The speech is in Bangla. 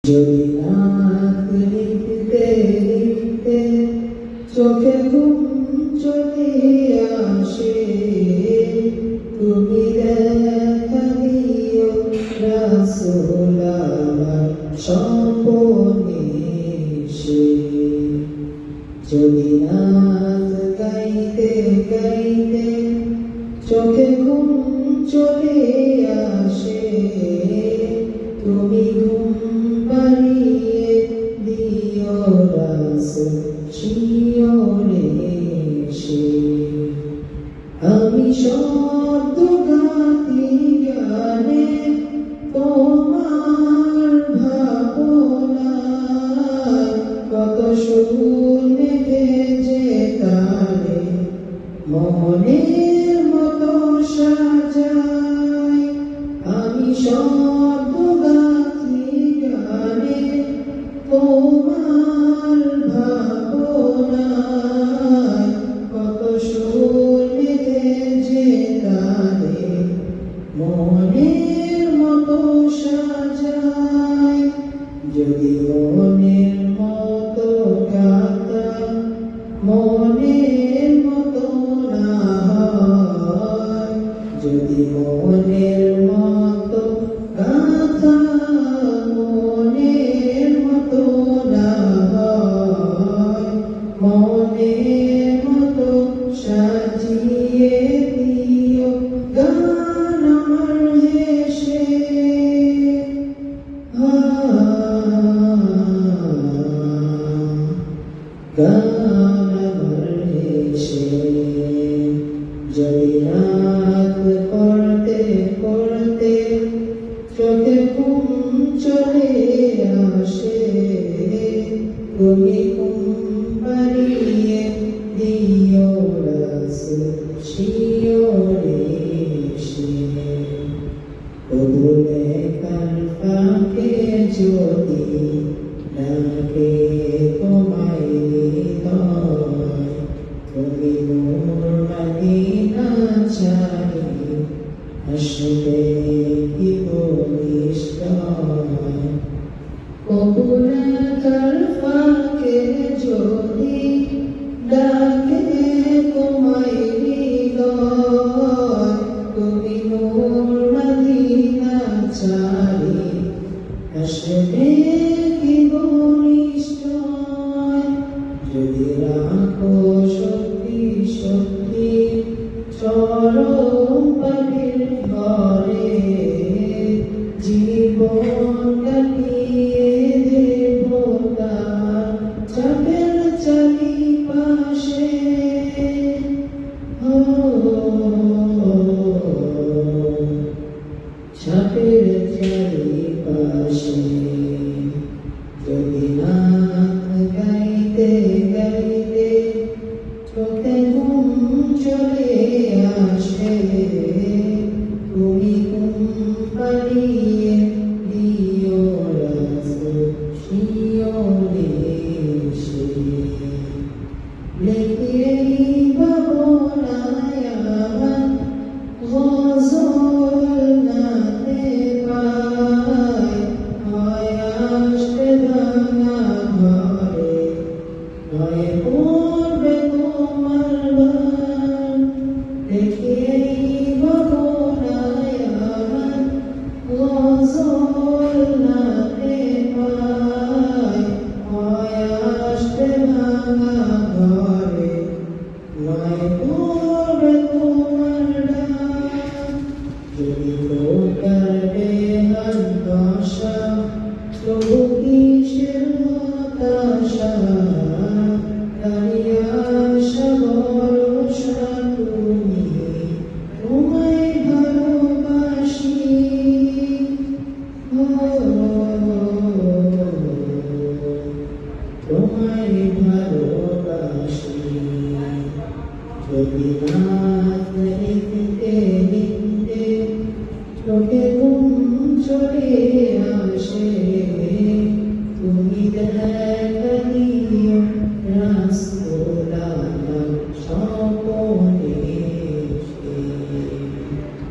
যদি রাত লিখতে লিখতে চোখে ঘুম চলে আসে, তুমি দেখা দিও রাসূল আমার স্বপনে এসে। যদি রাত গাইতে গাইতে চোখে ঘুম চলে আসে, তুমি ঘুম পাড়িয়ে দিও রাসূল শিয়রে এসে। আমি শব্দ গাতি গানে তোমার ভাবনায়, কত সুর মেঘে তারে মনের মতো সাজাই। আমি শব্দ গাতি গানে তোমার ভাবনায়, কত সুর মেঘে তারে মনের মতো সাজাই। যদি মনের মতো গাথা মনের মতো না হয়, যদি মনের মতো গাথা মনের মতো না হয়, মনের মতো সাজিয়ে দিও গান আমার হেসে। গান আমার হেসে। যদি রাত পড়তে পড়তে চোখে ঘুম চলে আসে, তুমি ঘুম পাড়িয়ে দিও রাসূল শিয়রে এসে। কবুলে কার ফাঁকে যদি ডাকে তোমায় হৃদয়, তুমি নূর মদিনা চাই আসবে কি নিশ্চয়। কবুলে কার ফাঁকে যদি ডাকে তোমায় হৃদয়, তুমি নূর মদিনা চাই আসবে কি নিশ্চয়। যদি রাখো সত্যি সত্যি চরম পাখির ঘরে, জীবন কাটিয়ে দেব তার চাপের চারিপাশে। চাপের চারিপাশে। যদি রাত গাইতে গাইতে চোখে ঘুম চলে আসে, তুমি ঘুম পাড়িয়ে দিও রাসূল শিয়রে এসে। লিখিয়ে ভাবনায় আমার গজল নাতে পাই, হয় আসবে ভাঙা ঘরে, নয় পড়বে তোমার গান। লিখিয়ে ভাবনায় আমার গজল নাতে পাই, হয় আসবে ভাঙা ঘরে, নয় পড়বে তোমার গান। যদি প্রকারে দশা তবু কিসের হতাশা, তারি আশা ভরসা তুমি তোমায় ভালোবাসি। তোমায় ভালোবাসি। যদি রাত লিখতে লিখতে চোখে ঘুম চলে